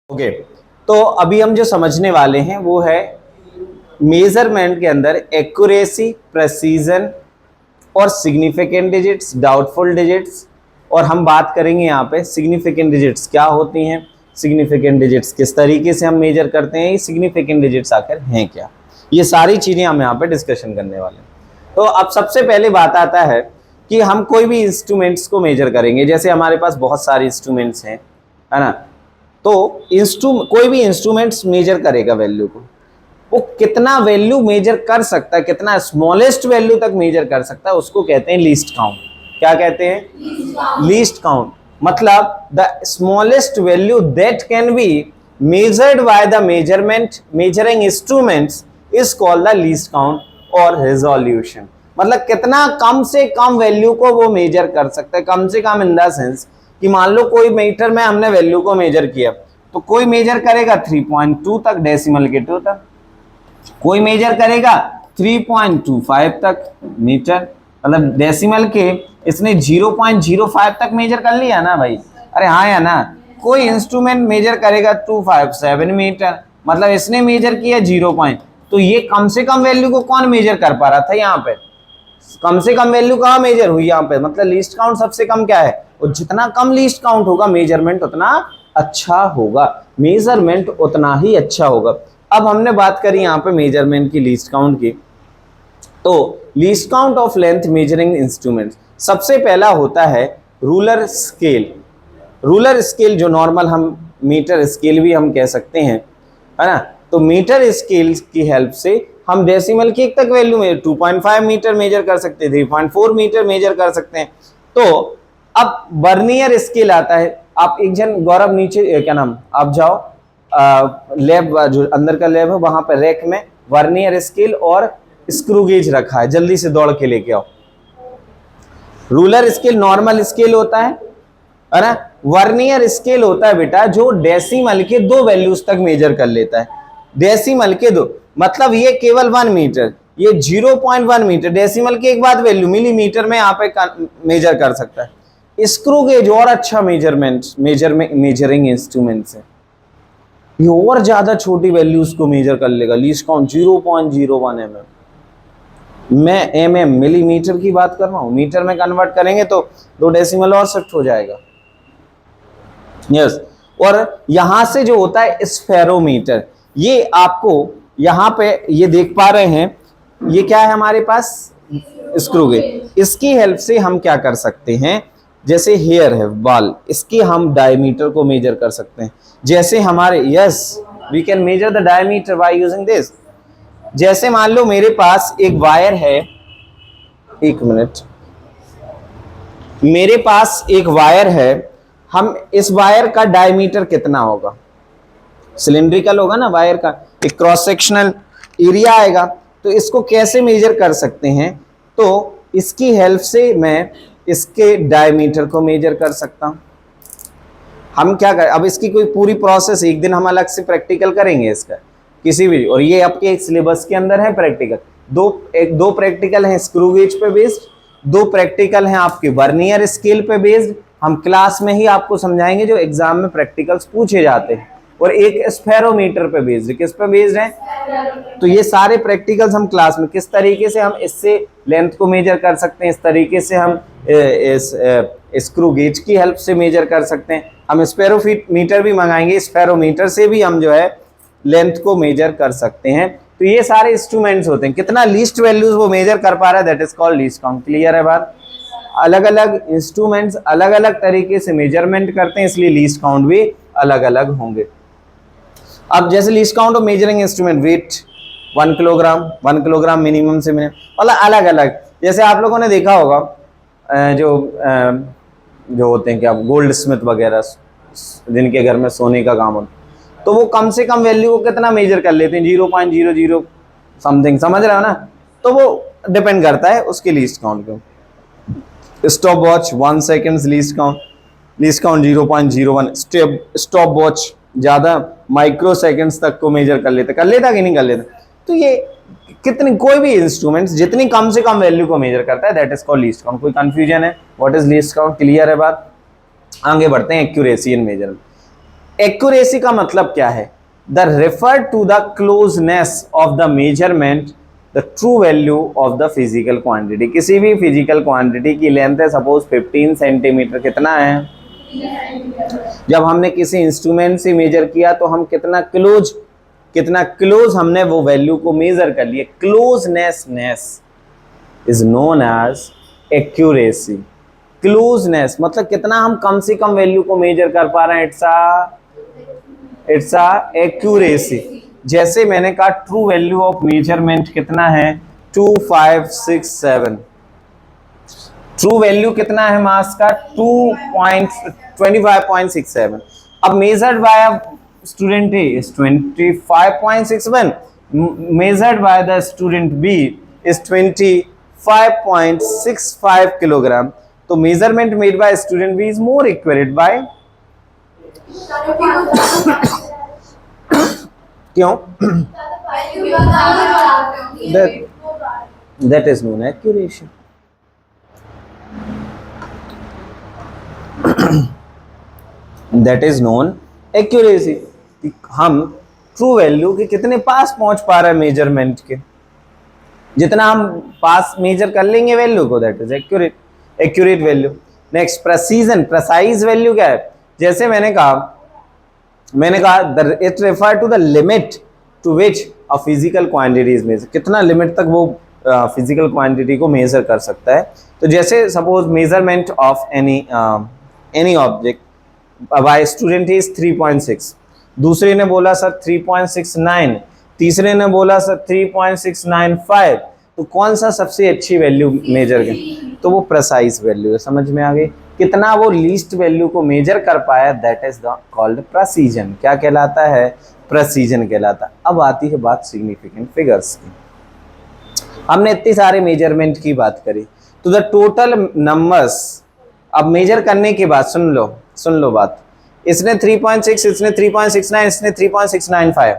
Okay तो अभी हम जो समझने वाले हैं वो है मेजरमेंट के अंदर एक्यूरेसी, प्रेसीजन और सिग्निफिकेंट डिजिट्स, डाउटफुल डिजिट्स। और हम बात करेंगे यहाँ पे सिग्निफिकेंट डिजिट्स क्या होती हैं, सिग्निफिकेंट डिजिट्स किस तरीके से हम मेजर करते हैं, ये सिग्निफिकेंट डिजिट्स आखिर हैं क्या, ये सारी चीजें हम यहाँ पे डिस्कशन करने वाले हैं। तो अब सबसे पहले बात आता है कि हम कोई भी इंस्ट्रूमेंट्स को मेजर करेंगे। जैसे हमारे पास बहुत सारे इंस्ट्रूमेंट्स हैं, है ना। तो कोई भी इंस्ट्रूमेंट्स मेजर करेगा वैल्यू को, वो कितना वैल्यू मेजर कर सकता है, कितना स्मॉलेस्ट वैल्यू तक मेजर कर सकता है, उसको कहते हैं लीस्ट काउंट। क्या कहते हैं? Least count. मतलब the smallest value that can be measured by the measuring instruments is called the least count और रिजोल्यूशन। मतलब कितना कम से कम वैल्यू को वो मेजर कर सकता है। कम से कम इन द सेंस कि मान लो कोई मीटर में हमने वैल्यू को मेजर किया, तो कोई मेजर करेगा 3.2 तक, डेसिमल के 2 तक, कोई मेजर करेगा 3.25 तक मीटर, मतलब डेसिमल के इसने 0.05 तक मेजर कर लिया ना भाई। अरे हाँ या ना। कोई इंस्ट्रूमेंट मेजर करेगा 257 मीटर, मतलब इसने मेजर किया 0. तो ये कम से कम वैल्यू को कौन मेजर कर पा रहा था यहाँ पे? कम से कम वैल्यू कहाँ मेजर हुई यहाँ पे? मतलब लीस्ट काउंट सबसे कम क्या है, और जितना कम लीस्ट काउंट होगा मेजरमेंट उतना अच्छा होगा, मेजरमेंट उतना ही अच्छा होगा। अब हमने बात करी यहाँ पे मेजरमेंट की, लीस्ट काउंट की। तो least count of length measuring instrument, सबसे पहला होता है रूलर स्केल। रूलर स्केल जो नॉर्मल हम मीटर स्केल भी हम कह सकते हैं, है ना। तो मीटर स्केल की हेल्प से हम डेसिमल की 1 तक वैल्यू में 2.5 मीटर मेजर कर सकते हैं, 3.4 मीटर मेजर कर सकते हैं। तो अब वर्नियर स्केल आता है। आप एक जन गौरव नीचे क्या नाम, आप जाओ लैब, जो अंदर का लैब है वहां पर रैक में वर्नियर स्केल और स्क्रू गेज रखा है, जल्दी से दौड़ के लेके आओ। रूलर स्केल नॉर्मल स्केल होता है ना। वर्नियर स्केल होता है बेटा जो डेसिमल के 2 वैल्यूज तक मेजर कर लेता है। डेसिमल के 2 मतलब ये केवल 1 मीटर, ये 0.1 मीटर, डेसिमल के एक बात वैल्यू मिलीमीटर में यहाँ पे मेजर कर सकता है। स्क्रू गेज और अच्छा मेजरिंग इंस्ट्रूमेंट है, ये और ज्यादा छोटी वैल्यूज को मेजर कर लेगा। लीस्ट काउंट 0.01 mm, मैं mm मिलीमीटर की बात कर रहा हूं, मीटर में कन्वर्ट करेंगे तो 2 डेसिमल और शिफ्ट हो जाएगा। यस। और यहां से जो होता है स्फेरोमीटर, ये आपको यहां पे ये देख पा रहे हैं, ये क्या है हमारे पास? Screw gauge. इसकी हेल्प से हम क्या कर सकते हैं, जैसे हेयर है, बाल, इसके हम डायमीटर को मेजर कर सकते हैं। जैसे हमारे we can measure the diameter by using this. जैसे मान लो मेरे पास एक वायर है, एक मिनट, मेरे पास एक वायर है, हम इस वायर का डायमीटर कितना होगा? सिलिंड्रिकल होगा ना वायर का, एक क्रॉस सेक्शनल एरिया आएगा। तो इसको कैसे मेजर कर सकते हैं? तो इसकी हेल्प से मैं इसके डायमीटर को मेजर कर सकता हूं। हम क्या करें, अब इसकी कोई पूरी प्रोसेस एक दिन हम अलग से प्रैक्टिकल करेंगे इसका किसी भी, और ये आपके सिलेबस के अंदर है प्रैक्टिकल। दो प्रैक्टिकल हैं स्क्रू गेज पे बेस्ड, 2 प्रैक्टिकल हैं आपके वर्नियर स्केल पे बेस्ड। हम क्लास में ही आपको समझाएंगे जो एग्जाम में प्रैक्टिकल्स पूछे जाते हैं, और एक स्फेरोमीटर पे बेस्ड। किस पे बेस्ड है? तो ये सारे प्रैक्टिकल्स हम क्लास में किस तरीके से हम इससे लेंथ को मेजर कर सकते हैं, इस तरीके से हम इस स्क्रू गेज की हेल्प से मेजर कर सकते हैं। हम स्फेरोमीटर भी मंगाएंगे, स्फेरोमीटर से भी हम जो है लेंथ को मेजर कर सकते हैं। तो ये सारे इंस्ट्रूमेंट्स होते हैं, कितना लीस्ट वैल्यूज वो मेजर कर पा रहा है, that is called least count. Clear है बात? अलग अलग इंस्ट्रूमेंट्स अलग अलग तरीके से मेजरमेंट करते हैं, इसलिए लीस्ट काउंट भी अलग अलग होंगे। अब जैसे least count of measuring instrument, weight 1 kilogram minimum से मिनिमम, मतलब अलग अलग। जैसे आप लोगों ने देखा होगा जो होते हैं क्या, गोल्ड स्मिथ वगैरह, जिनके घर में सोने का काम होता, तो वो कम से कम वैल्यू को कितना मेजर कर लेते हैं? 0.00 समथिंग, समझ रहे हो ना। तो वो डिपेंड करता है उसके लीस्ट काउंट पे। Stop watch 1 second least count 0.01। Stop watch ज्यादा माइक्रो सेकेंड्स तक को मेजर कर लेता कि नहीं कर लेता? तो ये कितनी, कोई भी इंस्ट्रूमेंट्स जितनी कम से कम वैल्यू को मेजर करता है, that is called least count. कोई कंफ्यूजन है? What is least count? Clear है बात? आगे बढ़ते हैं एक्यूरेसी इन मेजरमेंट। एक्यूरेसी का मतलब क्या है? The refer to the closeness of the measurement the true value of the physical quantity. किसी भी फिजिकल क्वांटिटी की लेंथ है सपोज 15 सेंटीमीटर, कितना है? जब हमने किसी इंस्ट्रूमेंट से मेजर किया तो हम कितना क्लोज हमने वो वैल्यू को मेजर कर लिया। Closeness is known as accuracy. Closeness मतलब कितना हम कम से कम वैल्यू को मेजर कर पा रहे हैं, इट्स अ एक्यूरेसी। जैसे मैंने कहा ट्रू वैल्यू ऑफ मेजरमेंट कितना है? 2567। ट्रू वैल्यू कितना है मास का? 25.67। अब measured by student A is 25.61, measured by the student B is 25.65 kilogram. तो measurement made by student B is more accurate by क्यों? that is known accuracy. that is known accuracy। हम true value के कितने पास पहुंच पा रहे हैं measurement के, जितना हम पास मेजर कर लेंगे वैल्यू को, that is accurate value. Next precision, precise value क्या है? जैसे मैंने कहा it refer to the limit to which a physical quantity is measure. कितना लिमिट तक वो फिजिकल क्वांटिटी को मेजर कर सकता है। तो जैसे suppose measurement of any object by student is 3.6, दूसरे ने बोला सर 3.69, तीसरे ने बोला सर 3.695, तो कौन सा सबसे अच्छी वैल्यू मेजर की? तो वो प्रेसाइज वैल्यू है। समझ में आ गई? कितना वो लीस्ट वैल्यू को मेजर कर पाया, that is the called precision. क्या कहलाता है? प्रेसिजन कहलाता। अब आती है बात सिग्निफिकेंट फिगर्स की। हमने इतनी सारे मेजरमेंट की बात करी, तो द टोटल नंबर्स अब मेजर करने के बाद सुन लो बात। इसने 3.6, इसने 3.69, इसने 3.695,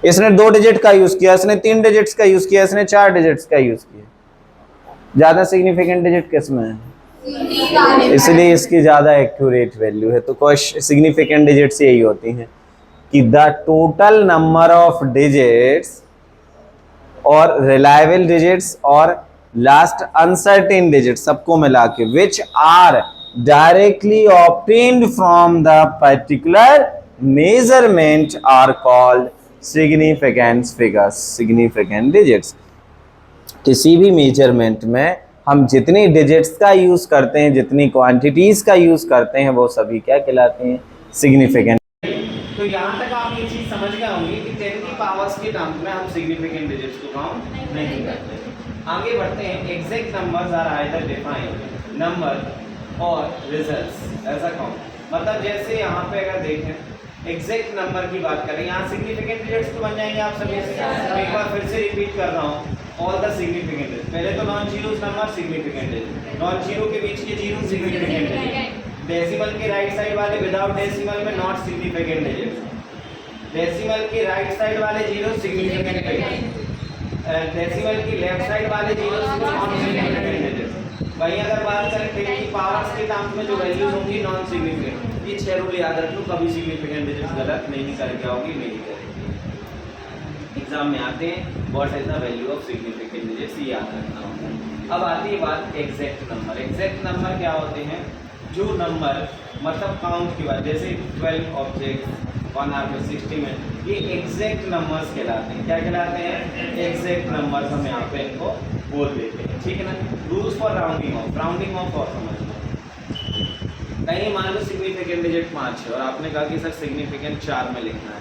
इसने 2 डिजिट का यूज किया, इसने 3 डिजिट्स का यूज किया, इसने 4 डिजिट्स का यूज किया। ज्यादा सिग्निफिकेंट डिजिट किसमें है? इसलिए इसकी ज्यादा एक्यूरेट वैल्यू है। तो सिग्निफिकेंट डिजिट्स यही होती हैं कि the total number of digits और रिलायबल डिजिट्स और लास्ट अनसर्टेन डिजिट्स सबको मिला के which are directly obtained from the particular measurement are called significant figures, significant digits. किसी भी मेजरमेंट में हम जितनी डिजिट्स का यूज करते हैं, जितनी क्वांटिटीज का यूज करते हैं, वो सभी क्या कहलाते हैं? सिग्निफिकेंट। तो यहाँ तक आप ये चीज समझ गए होंगे कि 10 की पावर्स के टर्म्स में हम सिग्निफिकेंट डिजिट्स को काउंट नहीं करते। आगे बढ़ते हैं। Exact numbers are either defined number और रिजल्ट्स ऐसा काउंट। मतलब जैसे यहाँ पे अगर देखें एग्जैक्ट नंबर की बात करें, यहाँ सिग्निफिकेंट डिजिट्स तो बन जाएंगे आप सभी से। एक बार फिर से रिपीट कर रहा हूँ, ऑल द सिग्निफिकेंट डिजिट। पहले तो non zero number significant digit, non zero के बीच के जीरो सिग्निफिकेंट डिजिट, डेसिमल के राइट साइड वाले विदाउट डेसिमल में नॉट सिग्निफिकेंट डिजिट, डेसिमल के राइट साइड वाले जीरो सिग्निफिकेंट डिजिट, डेसिमल की लेफ्ट साइड वाले जीरो नॉन सिग्निफिकेंट डिजिट। वहीं अगर बात करें 10 की पावर्स के टर्म्स में जो वैल्यूज होंगी नॉन सिग्निफिकेंट। ये 6 रूल याद रख लो, कभी सिग्निफिकेंट डिजिट्स गलत नहीं करके आओगी, नहीं करेगी। एग्जाम में आते हैं what is the value of significant digits, ये याद रखना होता है। अब आती है बात एग्जैक्ट नंबर। एग्जैक्ट नंबर क्या होते हैं? जो नंबर मतलब काउंट की बात, जैसे 12 ऑब्जेक्ट 1 आवर में 60 में, ये एग्जैक्ट नंबर्स कहलाते हैं। क्या कहलाते हैं? एग्जैक्ट नंबर्स हम यहाँ पे इनको बोल देते हैं, ठीक है ना। रूल्स फॉर राउंडिंग ऑफ और समझना। कहीं मान लो सिग्निफिकेंट डिजिट 5 है और आपने कहा कि सर सिग्निफिकेंट 4 में लिखना है।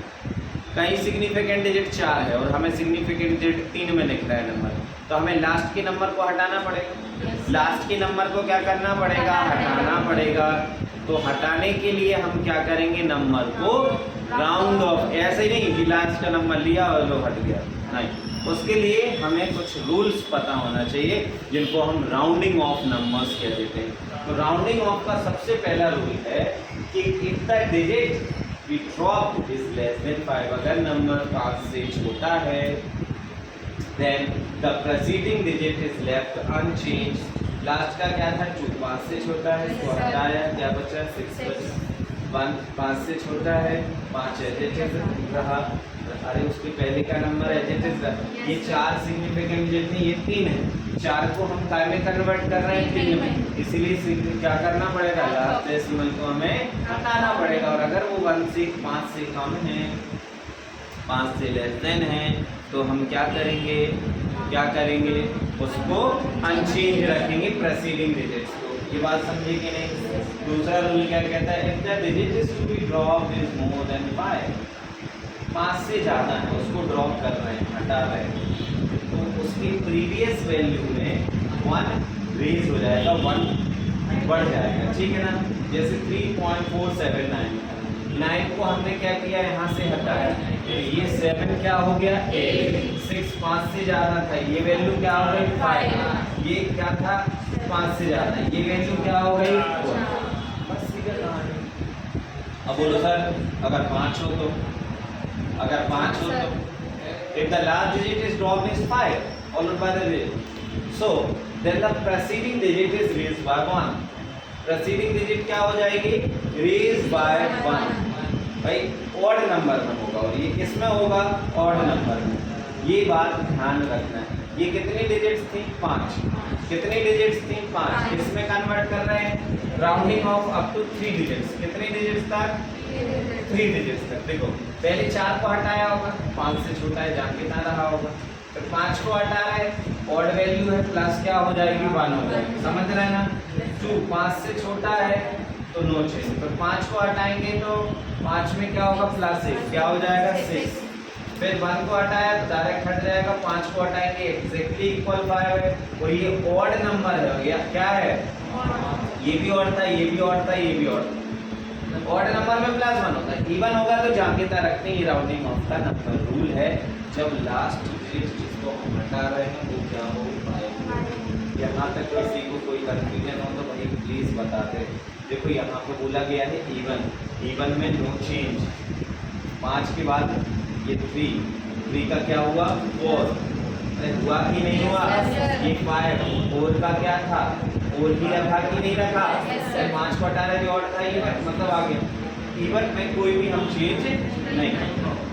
कहीं सिग्निफिकेंट डिजिट 4 है और हमें सिग्निफिकेंट डिजिट 3 में लिखना है नंबर, तो हमें लास्ट के नंबर को हटाना पड़ेगा। लास्ट के नंबर को क्या करना पड़ेगा? हटाना पड़ेगा। तो हटाने के लिए हम क्या करेंगे? नंबर को राउंड ऑफ। ऐसे ही नहीं कि लास्ट का नंबर लिया और लो हट गया, नहीं। उसके लिए हमें कुछ रूल्स पता होना चाहिए जिनको हम राउंडिंग ऑफ नंबर्स कह देते हैं। तो राउंडिंग ऑफ का सबसे पहला रूल है कि if the digit we drop is less than 5, अगर नंबर 5 से छोटा है then the preceding digit is left unchanged। Last का क्या था? 2 5 से छोटा है, इसको हटाया, क्या बचा? 6 बचा। 1 5 से छोटा है, 5 एडजेक्टिव रहा, अरे उसके पहले का नंबर एडजेक्टिव रहा, ये 4 सिग्निफिकेंट डिजिट नहीं, ये 3 है, 4 को हम काय में कन्वर्ट कर रहे हैं 3 में, इसीलिए क्या करना पड़ेगा, लास्ट डेसिमल को हमें हटाना पड़ेगा। और अगर वो 1 से 5 से कम है, 5 से लेस देन है, तो हम क्या करेंगे, उसको अनचेंज रखेंगे प्रेसीडिंग डिजिट्स को। ये बात समझे कि नहीं। दूसरा रूल क्या कहता है, if the digit is to be drop is more than 5 से ज़्यादा है, उसको ड्रॉप कर रहे हैं, हटा रहे हैं, तो उसकी प्रीवियस वैल्यू में 1 रेज हो जाएगा, 1 बढ़ जाएगा, ठीक है ना। जैसे 3.479, 9 को हमने क्या किया, यहाँ से हटाया, तो ये 7 क्या हो गया 8, 6 5 से ज़्यादा था, ये वैल्यू क्या हो गई 5, ये क्या था 5 से ज़्यादा, ये वैल्यू क्या हो गई 4। बस सीधा कहानी। अब बोलो सर अगर 5 हो तो, if the last digit is dropped is 5 followed by the digit, so then the preceding digit is raised by 1, preceding digit क्या हो जाएगी, raised by 1। भाई ऑड नंबर में होगा, और ये किस में होगा, ऑड नंबर में। ये बात ध्यान रखना है। ये कितनी डिजिट्स थी 5, कितनी डिजिट्स थी 5, इसमें कन्वर्ट कर रहे हैं rounding off up to 3 digits, कितनी डिजिट्स तक 3 डिजिट्स तक। देखो पहले 4 को हटाया होगा, 5 से छोटा है, जान कितना रहा होगा, तो 5 को हटा रहे हैं, ऑड वैल्यू है, प्लस क्या हो जाएगी 1 हो जाएगी, समझ रहे हैं ना। 2 5 से छोटा है तो नो चेंज, तो 5 को हटाएंगे तो 5 में क्या होगा प्लस 1, क्या हो जाएगा 6, फिर 1 को हटाया तो डायरेक्ट हट जाएगा, 5 को हटाएंगे एग्जैक्टली इक्वल 5 है, और ये ऑड नंबर है, ये क्या है, ये भी ऑड था, ये भी ऑड था, ये भी ऑड था। ऑड नंबर में प्लस 1 होता है, इवन होगा तो जांकेता रखते हैं, ये राउंडिंग ऑफ का नंबर रूल है। जब लास्ट डिजिट जिसको हम हटा रहे हैं वो क्या हो, 5। यहाँ तक किसी को कोई कंफ्यूजन हो तो भाई प्लीज बता दे। देखो यहाँ पे बोला गया है इवन में नो चेंज, 5 के बाद ये 3 का क्या हुआ 4, अरे हुआ कि नहीं हुआ, ये 5 4 का क्या था, और ही रखा कि नहीं रखा, 5 को हटा रहे और था, ये मतलब आ गया। इवन में कोई भी हम चेंज नहीं,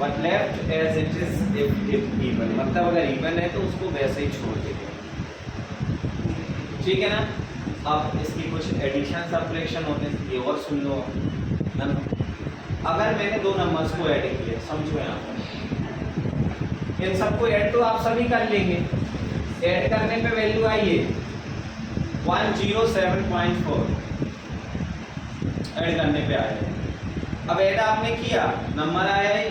but left as it is if even, मतलब अगर इवन है तो उसको वैसे ही छोड़ देंगे, ठीक है ना। अब इसकी कुछ एडिशन सब्ट्रैक्शन होते हैं, ये और सुन लो ना। अगर मैंने 2 नंबर्स को ऐड किया, समझो यहाँ पर इन सबको ऐड तो आप सभी कर लेंगे, ऐड करने पे वैल्यू आई है 107.4, ऐड करने पे आया। अब ऐड आपने किया, नंबर आया है,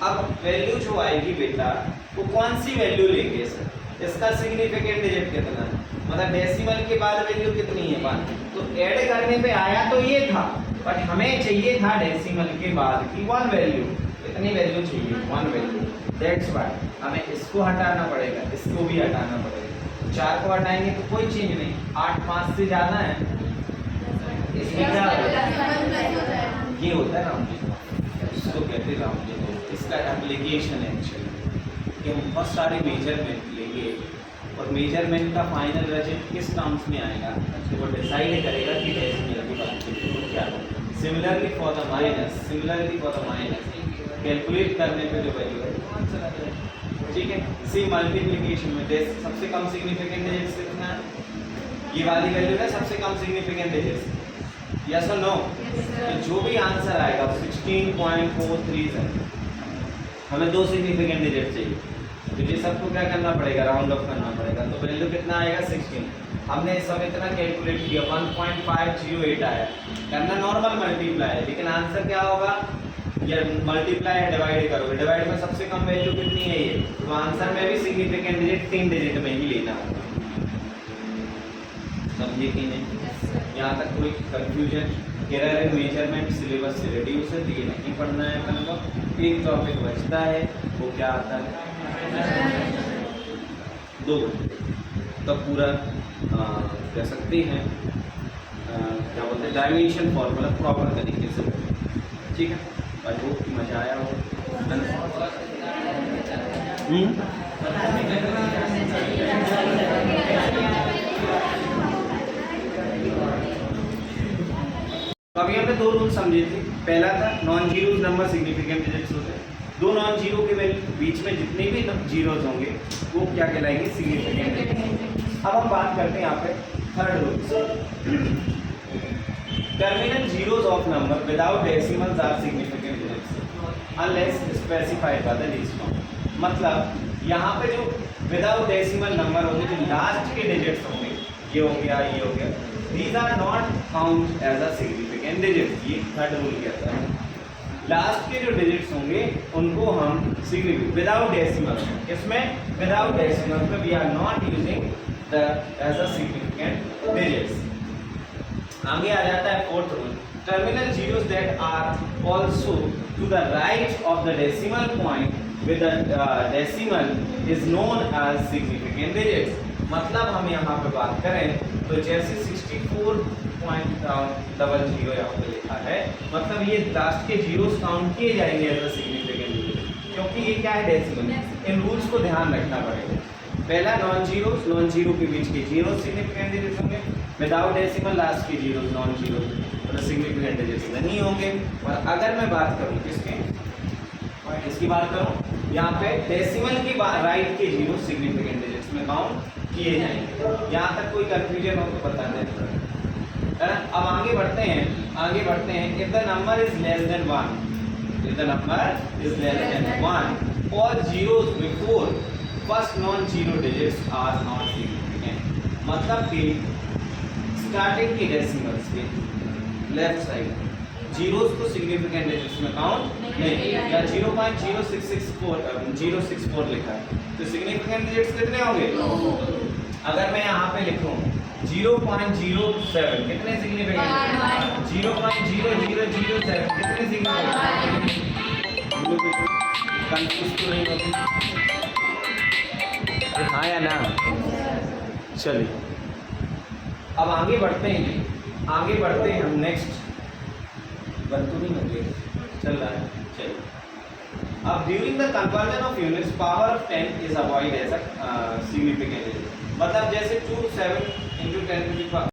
अब वैल्यू जो आएगी बेटा वो कौन सी वैल्यू लेंगे सर, इसका सिग्निफिकेंट डिजिट कितना है, मतलब डेसिमल के बाद वैल्यू कितनी है 1, तो ऐड करने पे आया तो ये था, बट हमें चाहिए था डेसिमल के बाद की 1 वैल्यू, कितनी वैल्यू चाहिए 1 वैल्यू, दैट्स व्हाई हमें इसको हटाना पड़ेगा, इसको भी हटाना पड़ेगा। 4 को हटाएंगे तो कोई चेंज नहीं, 8 5 से ज़्यादा है, इसमें क्या ये होता है राउंडिंग, इसको कहते हैं राउंडिंग। इसका एप्लीकेशन है एक्चुअली कि हम बहुत सारे मेजरमेंट लेंगे और मेजरमेंट का फाइनल रिजल्ट किस टर्म्स में आएगा तो वो डिसाइड करेगा कि डेसिमल की बात क्या है। Similarly for the minus calculate करने पे जो वैल्यू है वो आंसर आ जाएगा, ठीक है। सी मल्टीप्लिकेशन में सबसे कम सिग्निफिकेंट डिजिट कितना है, ये वाली वैल्यू है सबसे कम सिग्निफिकेंट डिजिट, यस और नो। तो जो भी आंसर आएगा 16.43 है, हमें 2 सिग्निफिकेंट डिजिट चाहिए, तो ये सबको क्या करना पड़ेगा, राउंड ऑफ करना पड़ेगा, तो वैल्यू कितना आएगा 16। हमने इस समय इतना कैलकुलेट किया 1.508 आया, करना नॉर्मल मल्टीप्लाई है, लेकिन आंसर क्या होगा, या मल्टीप्लाई है डिवाइड करोगे, डिवाइड में सबसे कम वैल्यू कितनी है ये, तो आंसर में भी सिग्निफिकेंट डिजिट 3 डिजिट में ही लेना होगा, समझे कि नहीं। यहाँ तक कोई confusion, error in measurement syllabus से रिड्यूस है, ये नहीं पढ़ना है अपन को। एक टॉपिक बचता है, वो क्या आता है 2 तो पूरा कह सकते हैं क्या बोलते हैं डायमेंशन फॉर्मूला प्रॉपर तरीके से, ठीक है। आई होप कि मज़ा आया हो। तो अभी हमने दो रूल समझे थे। पहला था non zeros number significant digits होते हैं, दो नॉन जीरो के बीच में जितने भी जीरोस होंगे वो क्या कहलाएंगे, सिग्निफिकेंट डिजिट्स। अब हम बात करते हैं यहाँ पे third rule, terminal zeros of number without decimals are significant digits unless specified by the least count. मतलब यहाँ पे जो विदाउट डेसिमल नंबर होंगे, जो लास्ट के डिजिट्स होंगे, ये हो गया, ये हो गया, these are not count as a significant digit। ये थर्ड रूल कहता है, लास्ट के जो डिजिट्स होंगे उनको हम सिग्निफिकेंट विदाउट डेसिमल, इसमें विदाउट डेसिमल पे we are not using the as a significant digits. आगे आ जाता है fourth rule, terminal zeros that are also to the right of the decimal point with a decimal is known as significant digits। मतलब हम यहाँ पे बात करें तो जैसे 64.00 यहाँ पे लिखा है, मतलब ये लास्ट के जीरोस काउंट किए जाएंगे एज अ सिग्निफिकेंट डिजिट, क्योंकि ये क्या है, डेसिमल। इन रूल्स को ध्यान रखना पड़ेगा। पहला नॉन जीरो के बीच के जीरो सिग्निफिकेंट डिजिट्स होंगे, विदाउट डेसिमल लास्ट के जीरो नॉन जीरो मतलब सिग्निफिकेंट डिजिट्स नहीं होंगे। और अगर मैं बात करूँ इसकी बात करूं, यहाँ पे डेसिमल की राइट के जीरो सिग्निफिकेंट डिजिट्स में काउंट किए जाएंगे। यहाँ तक कोई कंफ्यूजन हो तो बता दें। अब आगे बढ़ते हैं, if the number is less than 1 और zeros before first non zero digits are not significant. मतलब कि स्टार्टिंग के डेसिमल्स के लेफ्ट साइड जीरोस को सिग्निफिकेंट डिजिट्स में काउंट नहीं, या 0.064064 लिखा है तो सिग्निफिकेंट डिजिट्स कितने होंगे। अगर मैं यहाँ पे लिखूं 0.07 कितने सिग्निफिकेंट, 0.0007 कितने सिग्निफिकेंट, कंफ्यूज तो नहीं होती, हाँ या ना। चलिए अब आगे बढ़ते हैं हम नेक्स्ट, बंद तो नहीं हो गया, चल रहा है, चलिए। अब during the conversion of units power of 10 is avoid as a significant digit. मतलब जैसे 27 × 10⁻⁴